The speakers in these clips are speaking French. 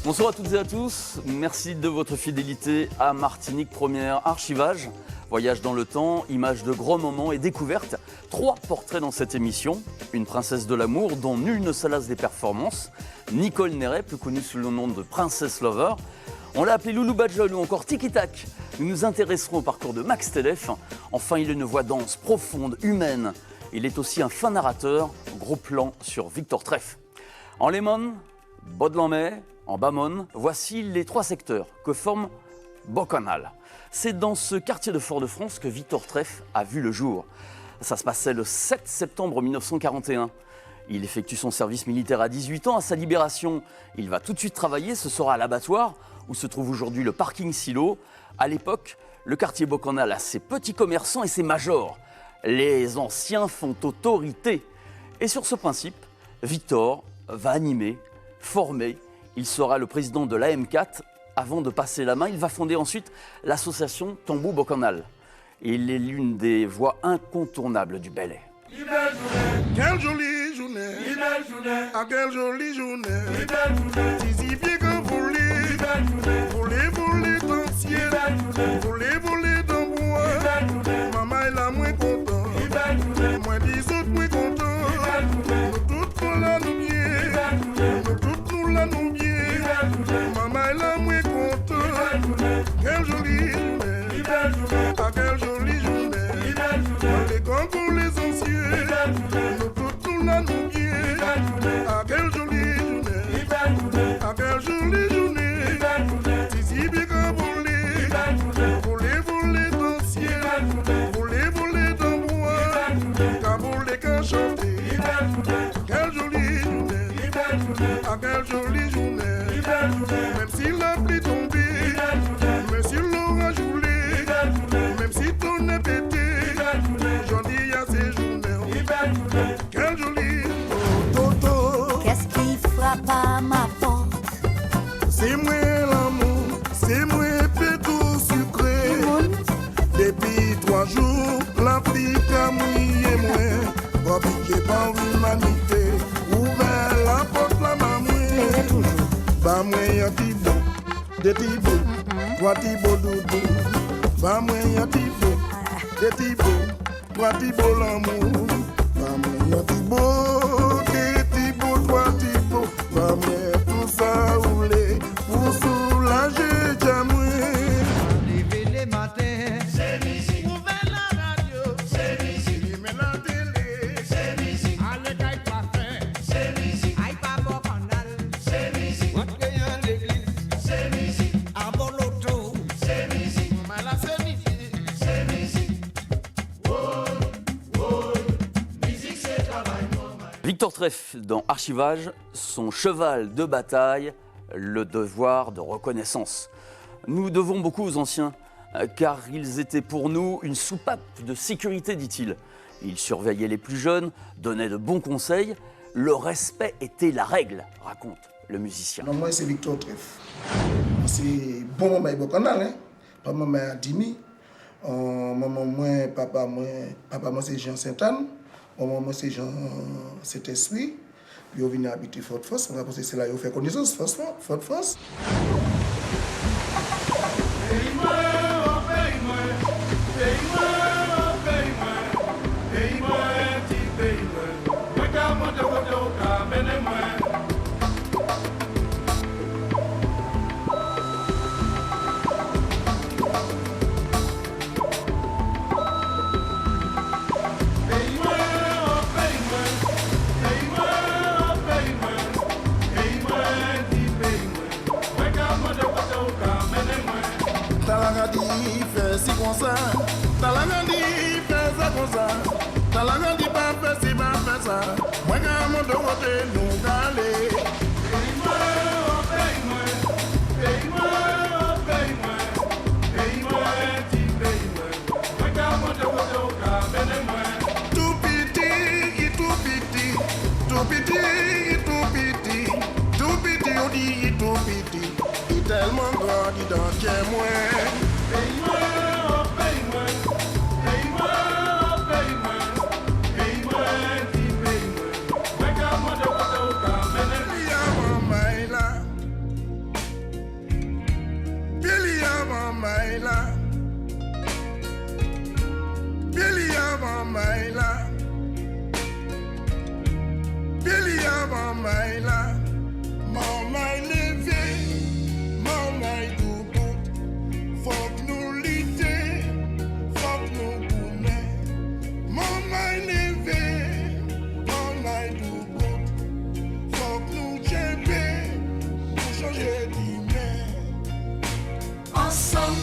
Bonsoir à toutes et à tous, merci de votre fidélité à Martinique Première Archivage. Voyage dans le temps, images de grands moments et découvertes. 3 portraits dans cette émission. Une princesse de l'amour dont nul ne se lasse des performances. Nicole Néret, plus connue sous le nom de Princess Lover. On l'a appelée Loulou Badjol ou encore Tiki Tak. Nous nous intéresserons au parcours de Max Telef. Enfin, il a une voix dense, profonde, humaine. Il est aussi un fin narrateur. Gros plan sur Victor Treff. En Léman, Baudelamet, en Bamon, voici les 3 secteurs que forme Bocanal. C'est dans ce quartier de Fort-de-France que Victor Treff a vu le jour. Ça se passait le 7 septembre 1941. Il effectue son service militaire à 18 ans. À sa libération, il va tout de suite travailler. Ce sera à l'abattoir où se trouve aujourd'hui le parking Silo. À l'époque, le quartier Bocanal a ses petits commerçants et ses majors. Les anciens font autorité. Et sur ce principe, Victor va animer, former. Il sera le président de l'AM4 avant de passer la main. Il va fonder ensuite l'association Tambou Bocanal. Il est l'une des voix incontournables du Bel Air. Quelle jolie journée, ah quelle jolie journée, si bien que voler dans voler dans bois, maman est là moins content, moi des autres moins content, nous toutes nous là nous bien, nous toutes nous là nous bien, maman est là moins content, quelle jolie journée, ah quelle jolie journée, dans les grands pour les anciens, nous toutes nous là nous bien, ah quelle jolie journée, ah quelle jolie journée, si bien que voler dans ciel, voler dans bois, qu'à qu'à chanter, quelle jolie journée, ah quelle jolie journée, même si la pluie tombée, même si l'orage roulé, même si ton est pété, j'en dis à ces journées, quelle jolie toto. Qu'est-ce qui frappe à ma porte? C'est moi l'amour, c'est moi pétou sucré. Depuis 3 jours, l'Afrique a mouillé moi. Pas piqué par l'humanité, ouvert la porte la mamouille. Bah moi y'a Thibaut, des Thibaut, 3 Thibaut doudou. Bah moi y'a Thibaut, des Thibaut, 3 Thibaut l'amour. Bah moi y'a Thibaut, des Thibaut, 3 Thibaut. Bah moi tout ça roulé pour soulager Jamoué. Lever les matins, C'est musique. Ouvert la radio, c'est musique. Allumer la télé, c'est musique. allez qu'aille pas faire, C'est musique. aille pas bon canal, C'est musique. rentre à l'église, C'est musique. à bon l'auto, C'est musique. mais là c'est midi, C'est musique. Musique, c'est travail normal. Victor Treff dans Archivage, son cheval de bataille, le devoir de reconnaissance. Nous devons beaucoup aux anciens, car ils étaient pour nous une soupape de sécurité, dit-il. Ils surveillaient les plus jeunes, donnaient de bons conseils. Le respect était la règle, raconte le musicien. Non, moi, c'est Victor Treff. C'est bon moment au canal, hein. Pas maman à Dimi. Maman, moi, papa, moi, c'est Jean Saint-Anne. Maman, moi, c'est Jean Saint-Esprit. Puis, on vient habiter Fort-de-France. Parce que c'est là où on fait connaissance, Fort-de-France. Talagadi fait si comme ça, Talagadi fait ça comme ça, Talagadi pas fait si pas fait ça. Moi quand mon de côté nous aller. Tout petit, tout petit, tout petit, tout petit, tout petit, on dit tout petit, il est tellement grand, il dans tiens moi. Maïla, Billy avant Maïla, Billy avant Maïla, Maman levé, Maman doubout, faut que nous lutter, faut que nous boumer, Maman levé, Maman doubout, faut que nous jébber, pour changer d'humain. Ensemble,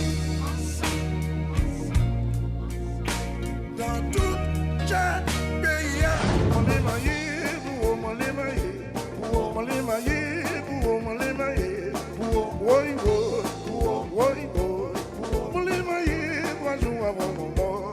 dans tout chaque pays, on est maillé, on les maillé, on les maillé, on les maillé, on les maillé, 3 jours avant mon mort.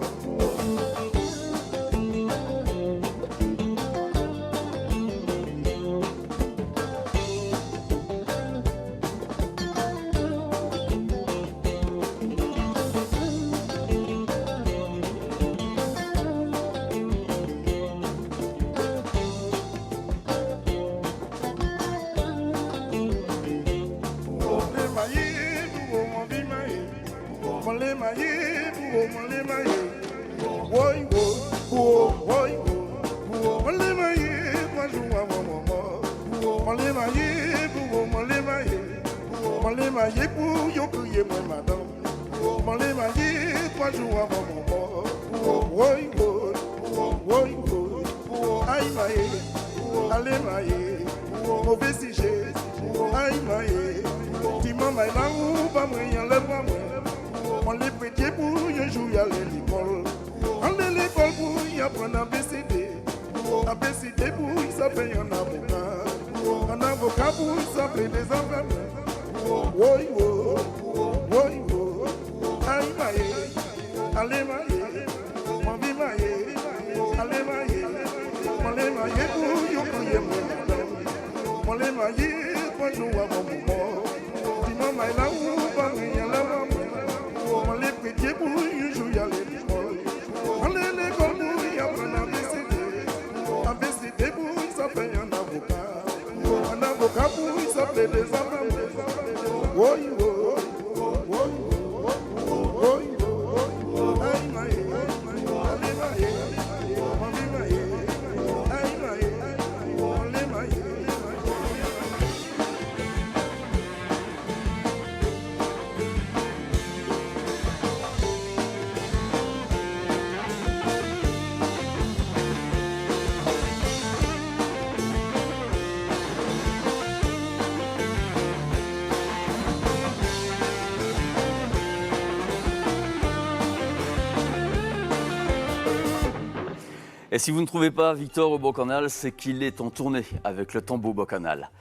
Et si vous ne trouvez pas Victor au Bocanal, c'est qu'il est en tournée avec le Tambour Bocanal.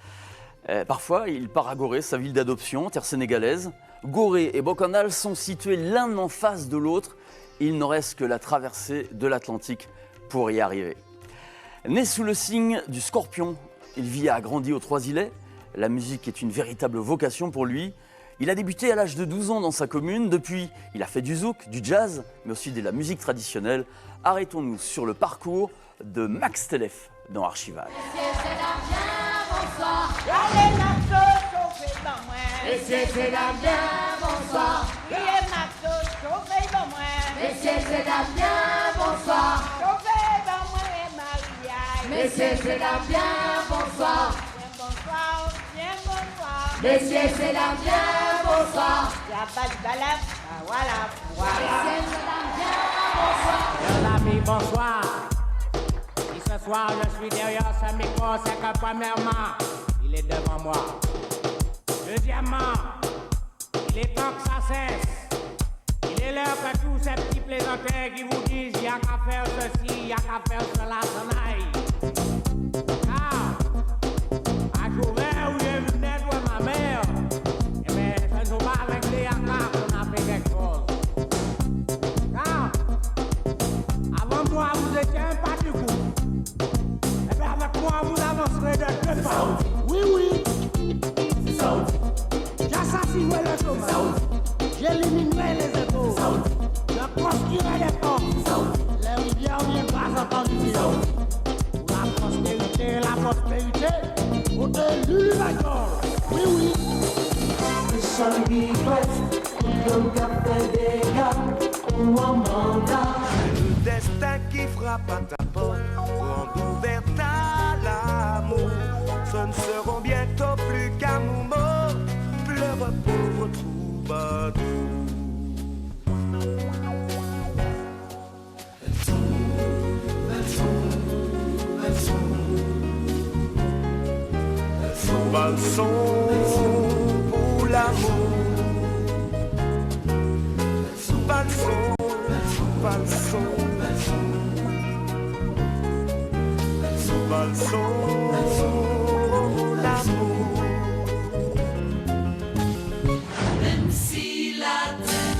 Parfois, il part à Gorée, sa ville d'adoption, terre sénégalaise. Gorée et Bocanal sont situés l'un en face de l'autre. Il ne reste que la traversée de l'Atlantique pour y arriver. Né sous le signe du Scorpion, il vit et a grandi aux Trois-Îlets. La musique est une véritable vocation pour lui. Il a débuté à l'âge de 12 ans dans sa commune. Depuis, il a fait du zouk, du jazz, mais aussi de la musique traditionnelle. Arrêtons-nous sur le parcours de Max Telef dans Archivage. Messieurs, c'est la bien, bonsoir. Messieurs, c'est la bien, bonsoir. Messieurs, c'est la bien, bonsoir. Messieurs, c'est la bien, bonsoir. Voilà. Messieurs, c'est la bien, bonsoir. Mes amis, bonsoir. Et ce soir, je suis derrière ce micro, c'est que premièrement, il est devant moi. Deuxièmement, il est temps que ça cesse. Il est l'heure que tous ces petits plaisantins qui vous disent il n'y a qu'à faire ceci, il n'y a qu'à faire cela, s'en aille. Car, à journée où j'ai vu naître ma mère, eh bien, ce ne sont pas avec les yaka qu'on a fait quelque chose. Car, avant moi, vous étiez un pas du coup. Eh bien, avec moi, vous avancerez de 2 pas. Oui. J'assassinerai le chômage, j'éliminerai les échos, je construirai les ports, les rivières ne viennent pas entendre dire. Pour la prospérité, pour de l'univers. Oui. The sun be blessed, Le destin qui frappe à ta porte, grande ouverte à l'amour. Ce ne seront bientôt plus qu'amour mort. Pleure pauvre troubadour. Valsons pour l'amour. Valsons, valsons, valsons l'amour. Même si la terre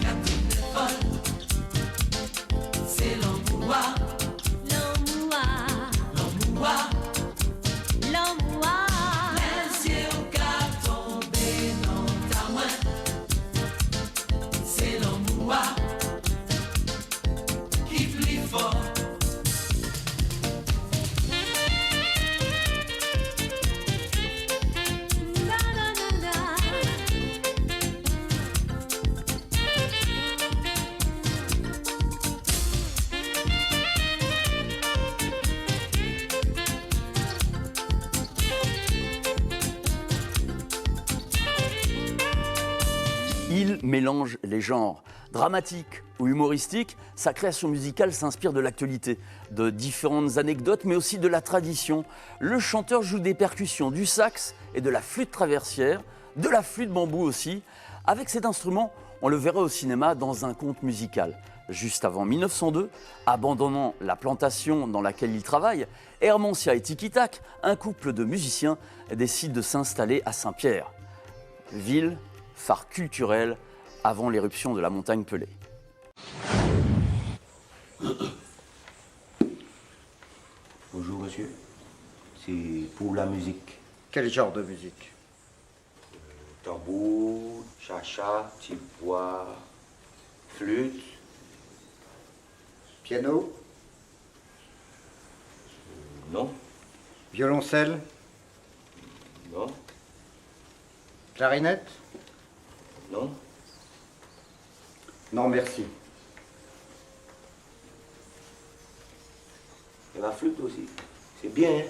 captive est folle, c'est l'emboua, l'emboua, l'emboua, l'emboua. Les yeux qu'à tomber dans ta main, c'est l'emboua qui plus fort. Il mélange les genres. Dramatique ou humoristique, sa création musicale s'inspire de l'actualité, de différentes anecdotes, mais aussi de la tradition. Le chanteur joue des percussions, du sax et de la flûte traversière, de la flûte bambou aussi. Avec cet instrument, on le verrait au cinéma dans un conte musical. Juste avant 1902, abandonnant la plantation dans laquelle il travaille, Hermoncia et Tiki-Tak, un couple de musiciens, décident de s'installer à Saint-Pierre. Ville, phare culturel avant l'éruption de la montagne Pelée. Bonjour monsieur, c'est pour la musique. Quel genre de musique? Tambour, chacha, tibois, flûte. Piano? Non, Violoncelle? non, Clarinette? non. Non, merci. Et la flûte aussi, c'est bien, hein?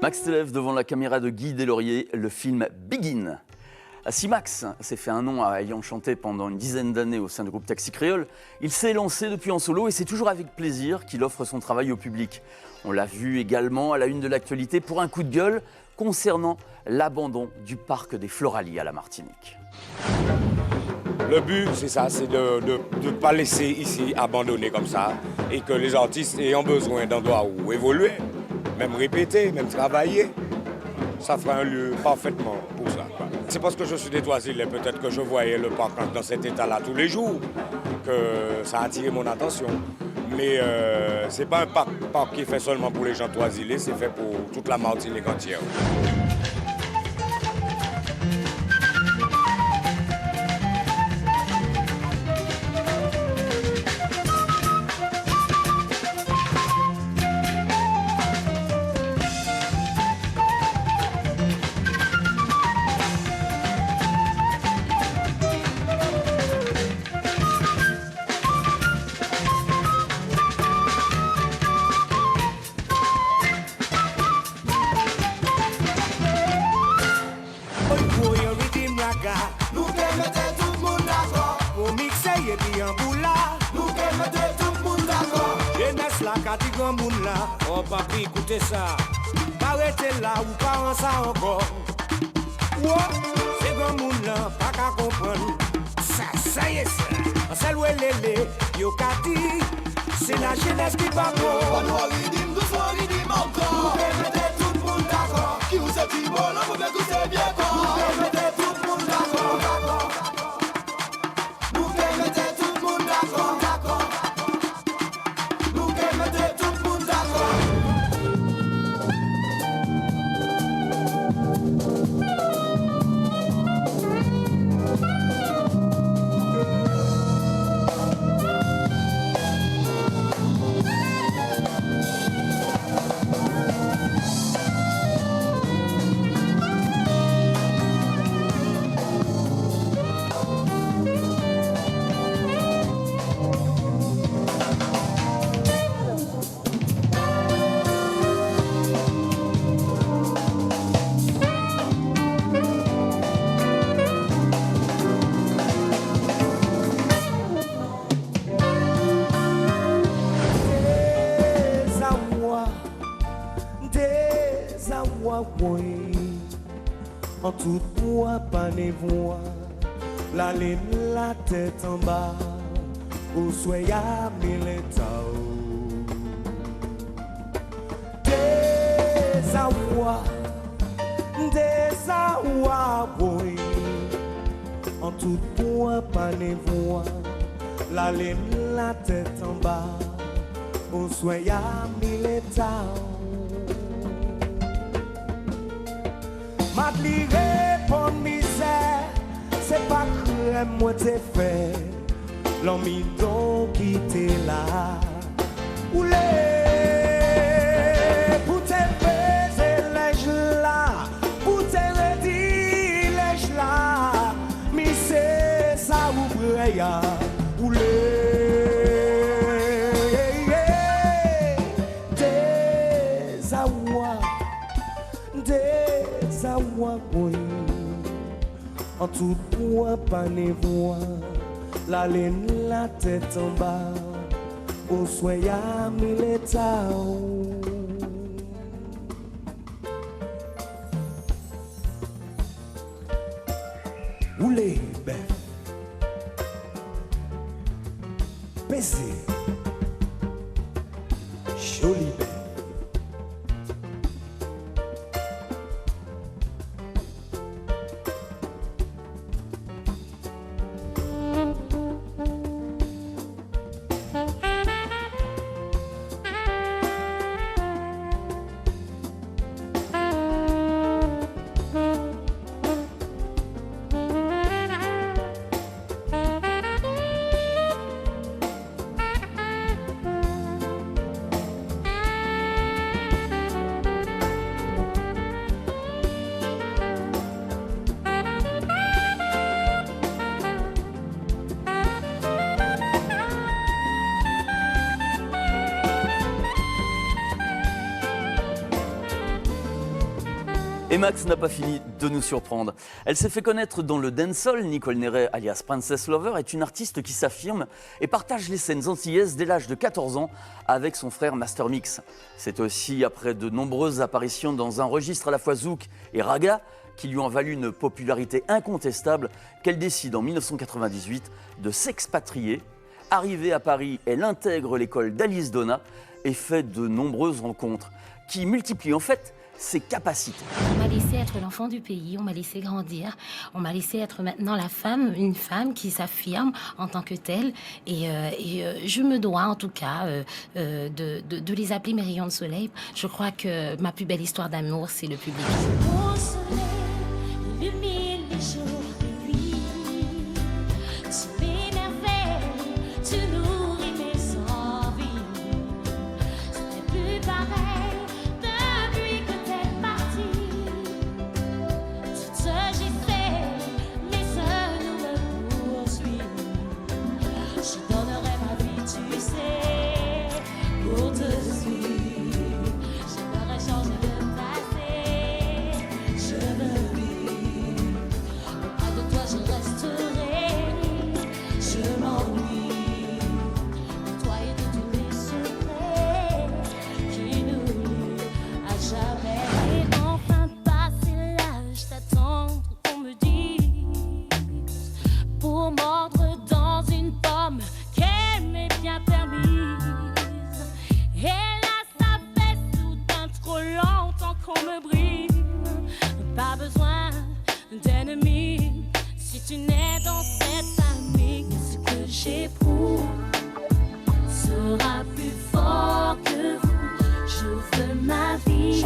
Max s'élève devant la caméra de Guy Deslauriers, le film Begin. Si Max s'est fait un nom ayant chanté pendant une dizaine d'années au sein du groupe Taxi Créole, il s'est lancé depuis en solo et c'est toujours avec plaisir qu'il offre son travail au public. On l'a vu également à la une de l'actualité pour un coup de gueule concernant l'abandon du parc des Floralies à la Martinique. Le but, c'est ça, c'est de ne pas laisser ici abandonné comme ça et que les artistes ayant besoin d'endroits où évoluer, même répéter, même travailler, ça fera un lieu parfaitement pour ça. C'est parce que je suis des Trois-Îles, peut-être que je voyais le parc dans cet état-là tous les jours, que ça a attiré mon attention. Mais ce n'est pas un parc qui est fait seulement pour les gens Trois-Îles, c'est fait pour toute la Martinique entière. Oh papi, écoutez ça. Pas rester là ou pas en ça encore. C'est grand moun là, pas qu'à comprendre. Ça y est ça. En saloué lélé, yo kati. C'est la jeunesse qui va pour. moi en tout moi pas ne voix la laine la tête en bas au soya militao des awa boy en tout moi pas ne voix la laine la tête en bas au soya militao Madli répond misère, c'est pas crème moi t'ai fait, l'homme donc qui t'est là. Oulé, pour te baiser les là, pour te redire les là, mais c'est ça ouvre ya. Oulé, des awa, en tout point pas ne voix la laine la tête en bas au soya militao oulé bête baiser jolie bête Et Max n'a pas fini de nous surprendre. Elle s'est fait connaître dans le dancehall. Nicole Neret, alias Princess Lover, est une artiste qui s'affirme et partage les scènes antillaises dès l'âge de 14 ans avec son frère Master Mix. C'est aussi après de nombreuses apparitions dans un registre à la fois zouk et raga qui lui ont valu une popularité incontestable qu'elle décide en 1998 de s'expatrier. Arrivée à Paris, elle intègre l'école d'Alice Donna et fait de nombreuses rencontres qui multiplient en fait ses capacités. On m'a laissé être l'enfant du pays, on m'a laissé grandir, on m'a laissé être maintenant la femme, une femme qui s'affirme en tant que telle. Et je me dois en tout cas de les appeler mes rayons de soleil. Je crois que ma plus belle histoire d'amour, c'est le public. Mon soleil illumine les jours de nuit. Tu m'émerveilles, tu nourris mes envies. Ce n'est plus pareil. Tu nais dans cette famille, ce que j'éprouve sera plus fort que vous. Je veux ma vie,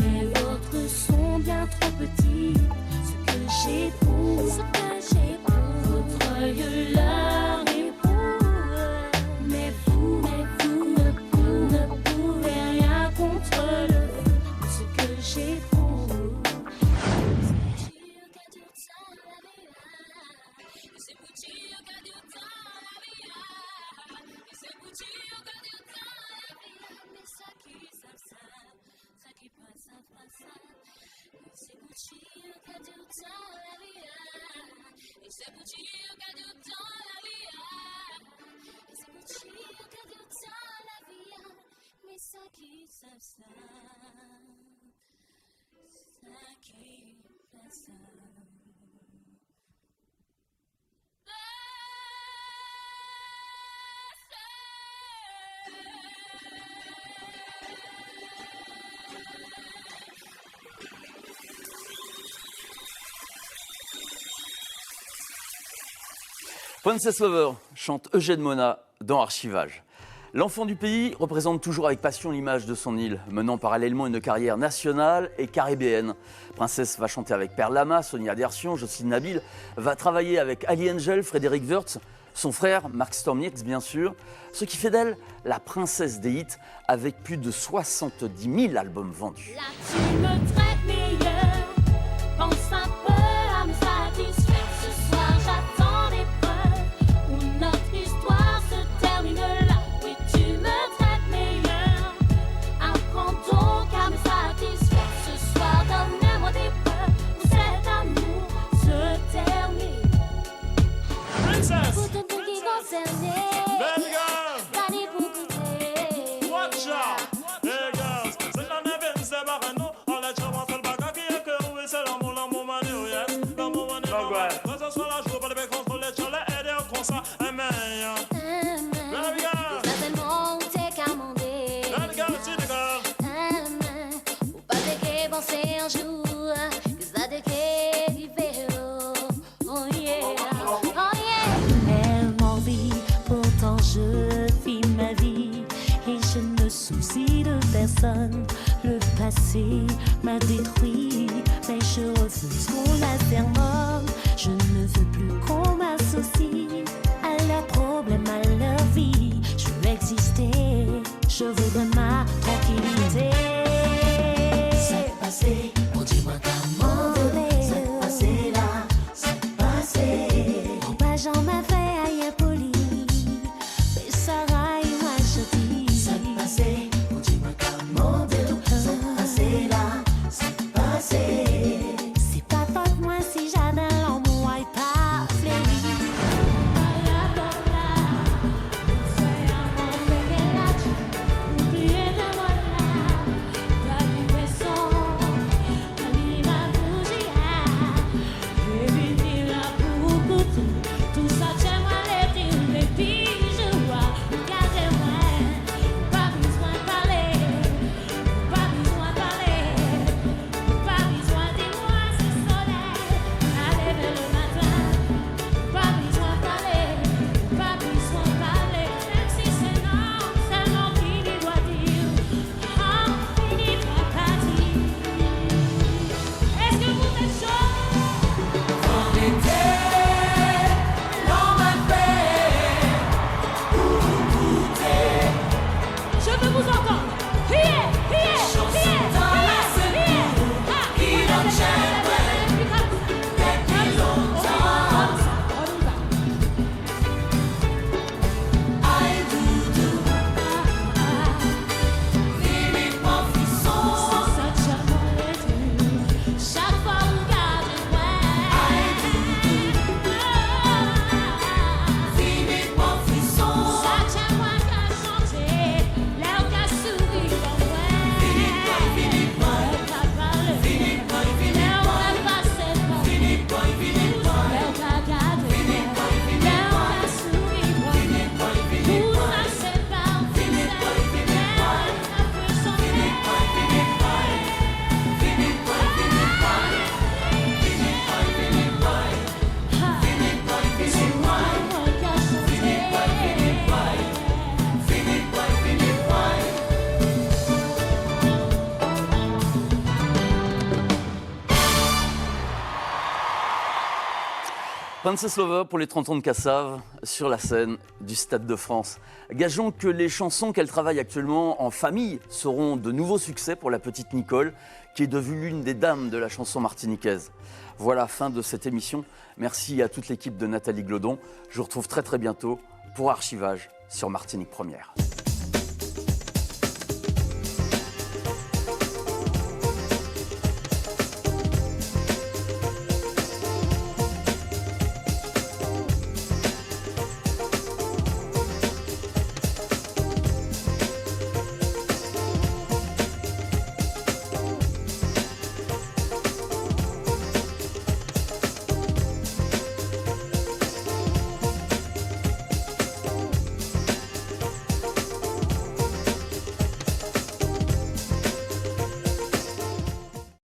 les vôtres sont bien trop petites. Ce que j'éprouve, votre œil leur éprouve. Mais vous ne pouvez rien contre le feu. Ce que j'éprouve. Mais ça qui savent ça. Princess Lover chante Eugène Mona dans Archivage. L'enfant du pays représente toujours avec passion l'image de son île, menant parallèlement une carrière nationale et caribéenne. Princess va chanter avec Perle Lama, Sonia Dersion, Jocelyne Nabil, va travailler avec Ali Angel, Frédéric Wirtz, son frère Mark Stormix bien sûr, ce qui fait d'elle la princesse des hits avec plus de 70 000 albums vendus. Là tu me traites meilleur, pense un peu à me satisfaire. Ce soir j'attends des preuves où notre histoire se termine là. Oui tu me traites meilleur, apprends donc à me satisfaire. Ce soir donne-moi des preuves où cet amour se termine. Princess! Pour tout qui concerné, Belle girl! t'as dit pour goûter. Watch out! Hey girls! C'est la neve, c'est barano. On a déjà fait le bac qui est que oui, c'est l'amour mani, yes. L'amour mani, que ce soit la joie, pas de bien contrôler, tu l'as aidé au concert. Belle girl! Ça fait monter qu'à monter. Belle girl, c'est the girl! Ou pas de qu'à penser un jour, que ça de qu'à vivre. Oh yeah, oh yeah. Elle m'envie, pourtant je vis ma vie et je ne me soucie de personne. Le passé m'a détruit, mais je refuse qu'on la sermonne. Je ne veux plus qu'on m'associe à leurs problèmes, à leur vie. Je veux exister, je veux de ma tranquillité. C'est passé, on dis-moi comment c'est passé là, c'est passé. J'en m'a fait aïe poli, mais Sarah et moi je dis. C'est passé, on dis-moi comment c'est passé là, c'est passé. C'est pas faute moi si j'adore l'amour et pas fléri. Tout ça, tiens moi les dire, les filles, je vois. Regardez-moi, pas besoin de parler, pas besoin de parler, pas besoin de moi, c'est soleil. Allez vers le matin, pas besoin de parler, pas besoin de parler. Même si c'est non, seulement qui lui doit dire, on finit par partir. Est-ce que vous êtes chaud? En été, l'on m'appelle pour goûter. Je veux vous entendre. Criez, criez, criez, dans la secours, il en j'aimerais depuis longtemps. Aïe doudou, Philippe mon fisson. Chaque fois on garde Aïe doudou, Philippe mon fisson. chaque fois qu'à chanter, l'air qu'à sourire comme moi. Philippe boy, L'air qu'à parler, Philippe boy, l'air qu'à passer par Philippe boy, Philippe boy, l'air qu'à garder, l'air qu'à sourire comme moi. Tout ça c'est par Philippe boy, Philippe boy, l'air qu'à peut chanter. Philippe boy, Philippe boy, Philippe boy, Philippe boy, Philippe boy, Philippe boy, Philippe boy, Philippe boy, L'air qu'à chanter. Philippe boy, Philippe boy, Philippe boy, Philippe boy. Princess Lover pour les 30 ans de Cassave sur la scène du Stade de France. Gageons que les chansons qu'elle travaille actuellement en famille seront de nouveaux succès pour la petite Nicole, qui est devenue l'une des dames de la chanson martiniquaise. Voilà, fin de cette émission. Merci à toute l'équipe de Nathalie Glodon. Je vous retrouve très bientôt pour Archivage sur Martinique Première.